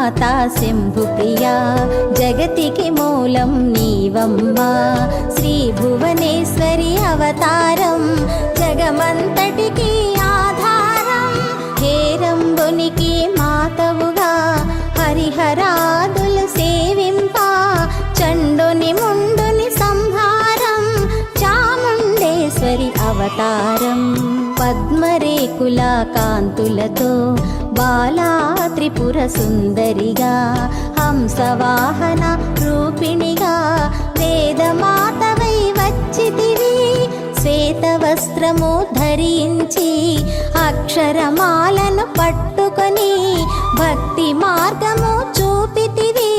మాతా శంభుప్రియా జగతికి మూలం నీవమ్మా శ్రీ భువనేశ్వరి అవతారం జగమంతటికి ఆధారం హేరంబునికి మాతవుగా హరిహరాదులు సేవింప చండుని ముండుని సంహారం చాముండేశ్వరి అవతారం పద్మరేకుల కాంతులతో బాలా త్రిపుర సుందరిగా హంసవాహన రూపిణిగా వేదమాతవై వచ్చితివి శ్వేత వస్త్రము ధరించి అక్షరమాలను పట్టుకొని భక్తి మార్గము చూపితివి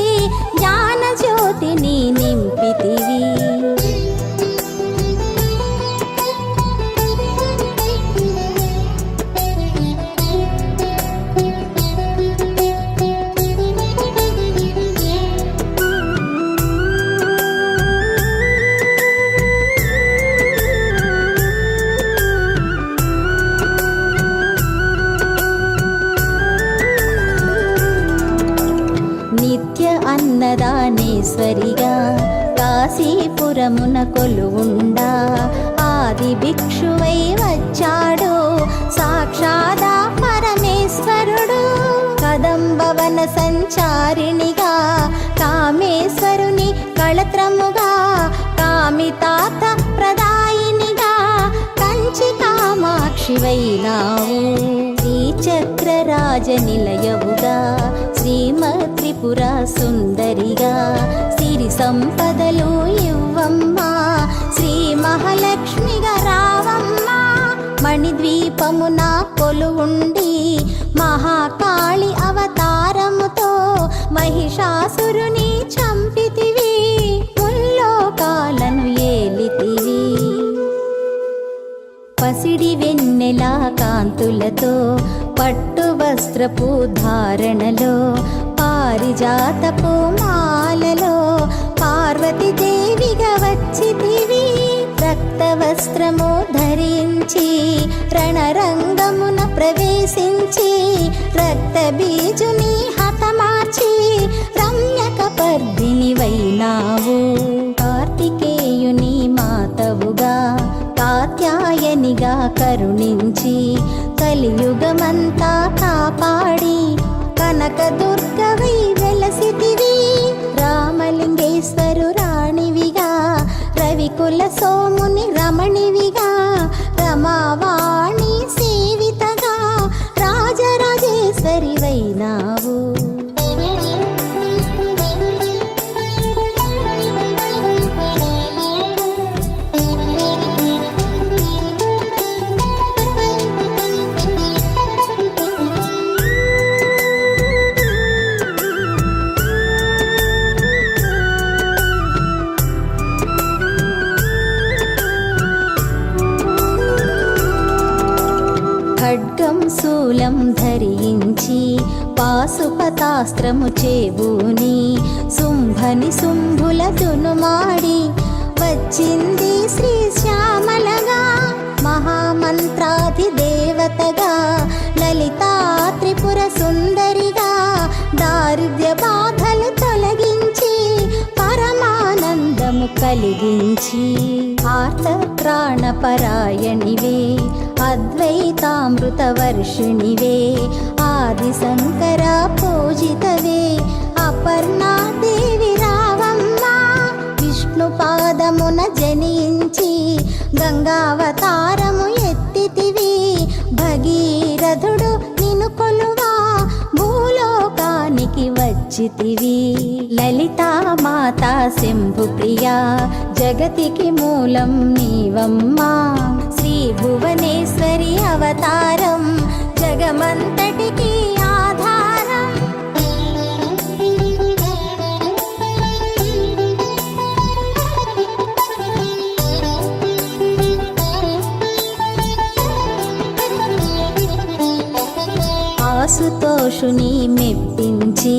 జ్ఞాన జ్యోతిని నింపితివి అన్నదానేశ్వరిగా కాశీపురమున కొలువుండా ఆది భిక్షువై వచ్చాడు సాక్షాదా పరమేశ్వరుడు కదంబవన సంచారిణిగా కామేశ్వరుని కళత్రముగా కామితార్థ ప్రదాయినిగా కంచి కామాక్షివైనావు శ్రీచక్రరాజ నిలయవుగా శ్రీమద్ త్రిపుర సుందరిగా సిరి సంపదలు ఇవ్వమ్మా శ్రీ మహాలక్ష్మిగా రావమ్మా మణిద్వీపమున కొలువుండి మహాకాళి అవతారముతో మహిషాసురుని చంపితివి ముల్లోకాలను ఏలితివి పసిడి వెన్నెల కాంతులతో పట్టు వస్త్రపు ధారణలో పారిజాతపు మాలలో పార్వతీదేవిగా వచ్చితివి రక్త వస్త్రము ధరించి రణరంగమున ప్రవేశించి రక్త బీజుని హతమార్చి రమ్యక పర్దిని వైనావు కార్తికేయుని మాతవుగా కాత్యాయనిగా కరుణించి కలియుగమంతా కాపాడి కనక దుర్గవై వెలసితివి రామలింగేశ్వరు రాణివిగా రవికుల సోముని రమణివిగా రమావాణి సేవితగా రాజరాజేశ్వరి వైనావు ఖడ్గం శూలం ధరించి పాశుపతాస్త్రము చేబూని శుంభని శుంభుల దునుమాడి వచ్చింది శ్రీ శ్యామలగా మహామంత్రాధి దేవతగా లలితా త్రిపుర సుందరిగా దారిద్ర్య బాధలు తొలగించి పరమానందము కలిగించి ఆర్త ప్రాణపరాయణివే అద్వైతామృత వర్షిణివే ఆది శంకర పూజితవే అపర్ణాదేవి రావమ్మా విష్ణు పాదమున జనించి గంగావతారము ఎత్తితివి భగీరథుడు నిన్ను కొలువా భూలోకానికి వచ్చితివి లలితా మాతా శంభుప్రియా జగతికి మూలం నీవమ్మా శ్రీ భువనేశ్వరి అవతారం జగమంతటికి ఆధారం ఆశుతోషుని మెప్పించి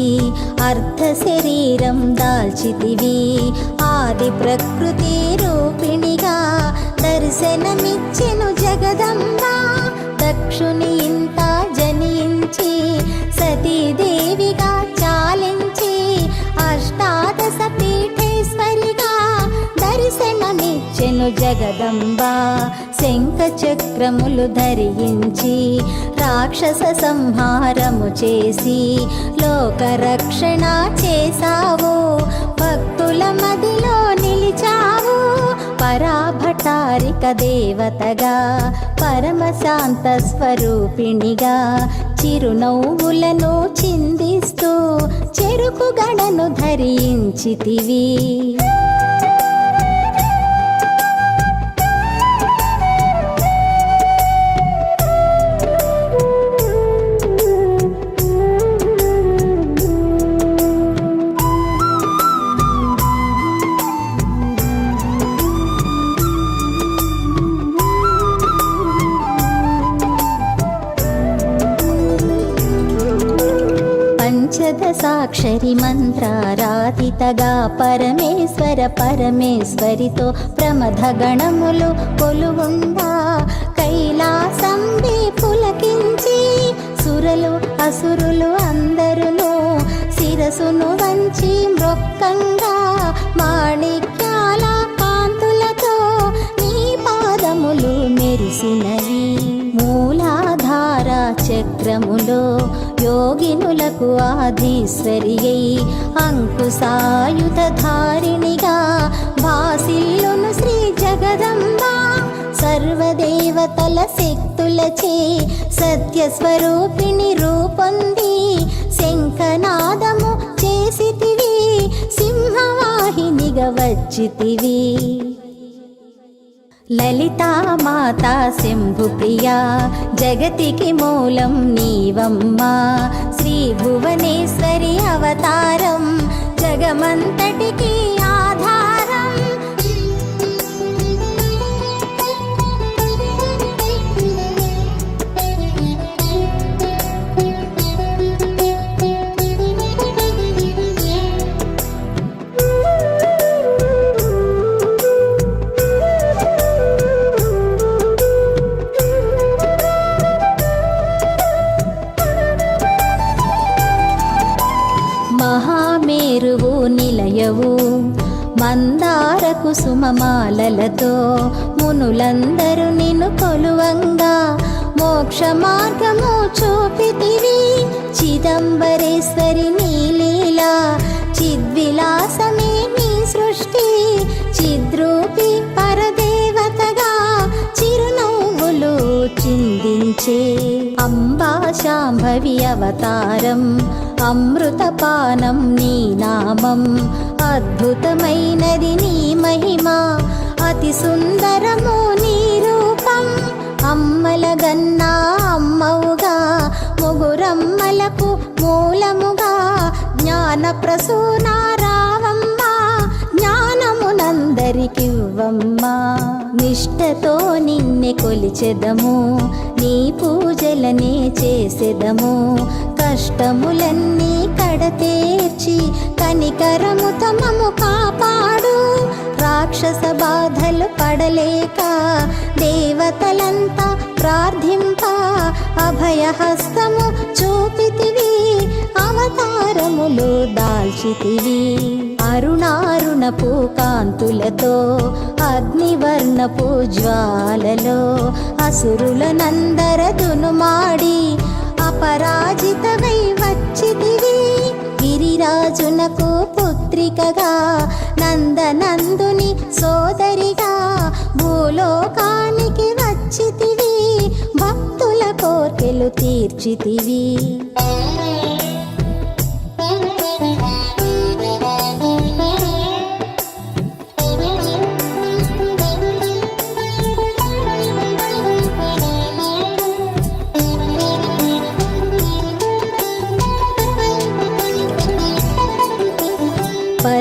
అర్ధ శరీరం దాల్చితివి ఆది ప్రకృతి రూపిణిగా దర్శనమిచ్చెను జగదంబ దక్షుని ఇంత జనించి సతీదేవిగా జగదంబ శంఖ చక్రములు ధరించి రాక్షస సంహారము చేసి లోక రక్షణ చేసావు భక్తుల మదిలో నిలిచావు పరాభటారిక దేవతగా పరమశాంత స్వరూపిణిగా చిరునవ్వులను చిందిస్తూ చెరుకు గడను ధరించితివి పంచదశాక్షరి మంత్రారాధితగా పరమేశ్వరితో ప్రమథ గణములు కొలువుండా కైలాసంబి పులకించి సురలు అసురులు అందరును శిరసును వంచి మృక్కంగా మాణిక్యాల కాంతులతో నీ పాదములు మెరిసినవి మూలాధార చక్రములో యోగినులకు ఆధీశ్వరి అంకుశాయుధధారిణిగా భాసిల్లును శ్రీ జగదంబ సర్వదేవతల శక్తులచే సత్యస్వరూపిణి రూపొంది శంఖనాదము చేసితివి సింహవాహినిగా వచ్చితివి లలితా మాతా శంభు ప్రియా జగతికి మూలం నీవమ్మా శ్రీ భువనేశ్వరి అవతారం జగమంతటికి ఆధారం మహామేరువు నిలయవు మందార కుసుమమాలలతో మునులందరూ నిన్ను కొలువంగా మోక్ష మార్గము చూపితివి చిదంబరేశ్వరి నీలీలా చిద్విలాసమే నీ సృష్టి చిద్రూపి పరదేవతగా చిరునవ్వులు చిందించే అంబా శాంభవి అవతారం అమృతపానం నీ నామం అద్భుతమైనది నీ మహిమ అతి సుందరము నీ రూపం అమ్మల గన్నా అమ్మవుగా ముగురమ్మలకు మూలముగా జ్ఞాన ప్రసూన రావమ్మ జ్ఞానమునందరికివ్వమ్మా నిష్టతో నిన్నే కొలిచెదము నీ పూజలనే చేసెదము కష్టములన్నీ కడతేర్చి కనికరముతో మమ్ము కాపాడు రాక్షస బాధలు పడలేక దేవతలంతా ప్రార్థింప అభయహస్తము చూపితివి అవతారములు దాల్చితివి అరుణారుణపు కాంతులతో అగ్నివర్ణపు జ్వాలలో అసురులనందరదును మాడి అపరాజితవై వచ్చితివి గిరిరాజునకు పుత్రికగా నందనందుని సోదరిగా భూలోకానికి వచ్చితివి భక్తుల కోర్కెలు తీర్చితివి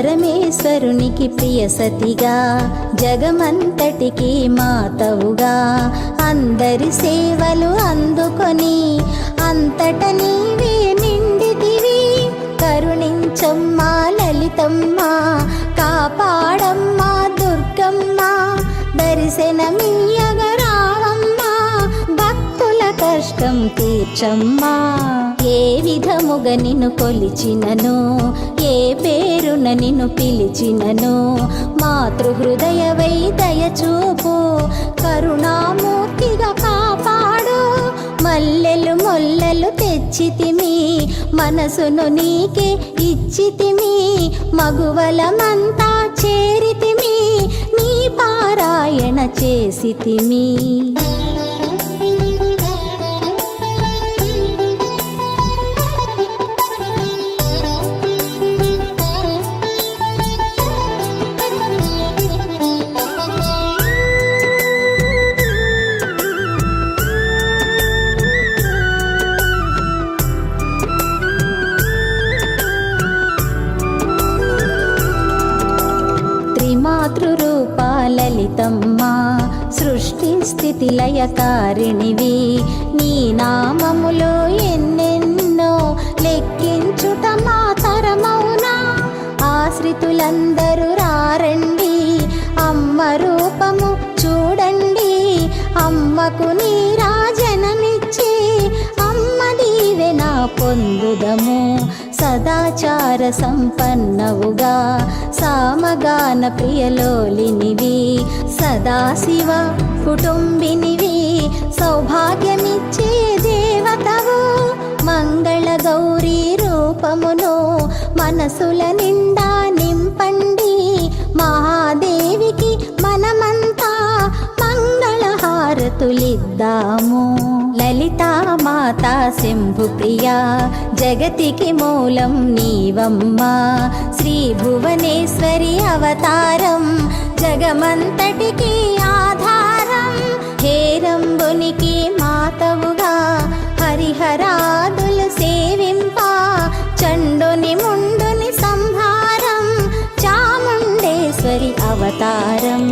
పరమేశ్వరునికి ప్రియ సతిగా జగమంతటికి మాతవుగా అందరి సేవలు అందుకొని అంతట నీవే నిండితివి కరుణించమ్మా లలితమ్మ కాపాడమ్మా దుర్గమ్మ దర్శనమియ్యగ రావమ్మ భక్తుల కష్టం తీర్చమ్మా. ఏ విధముగా నిన్ను కొలిచినను, ఏ పేరున నిన్ను పిలిచినను, మాతృహృదయవై దయచూపు, కరుణామూర్తిగా కాపాడు. మల్లెలు మొల్లలు తెచ్చితిమి, మనసును నీకే ఇచ్చితిమి, మగువలమంతా చేరితిమి, నీ పారాయణ చేసితిమి. మాతృరూప లలితమ్మా, సృష్టి స్థితి లయకారిణివి, నీ నామములో ఎన్నెన్నో లెక్కించుట మా తరమౌనా. ఆశ్రితులందరూ రారండి, అమ్మ రూపము చూడండి, అమ్మకు నీరాజనమిచ్చి అమ్మ దీవెన పొందుదము. సదాచార సంపన్నవుగా సామగాన ప్రియలోలినివి, సదాశివ కుటుంబినివి, సౌభాగ్యమిచ్చే దేవతవు. మంగళ గౌరీ రూపమును మనసుల నిండా నింపండి, మహాదేవికి మనమంతా మంగళహారతులిద్దాము. లలితా మాతా శంభు ప్రియా, జగతికి మూలం నీవమ్మా, శ్రీ భువనేశ్వరి అవతారం, జగమంతటికి ఆధారం. హేరంబునికి మాతవుగా హరిహరాదులు సేవింప, చండుని ముండుని సంహారం, చాముండేశ్వరి అవతారం.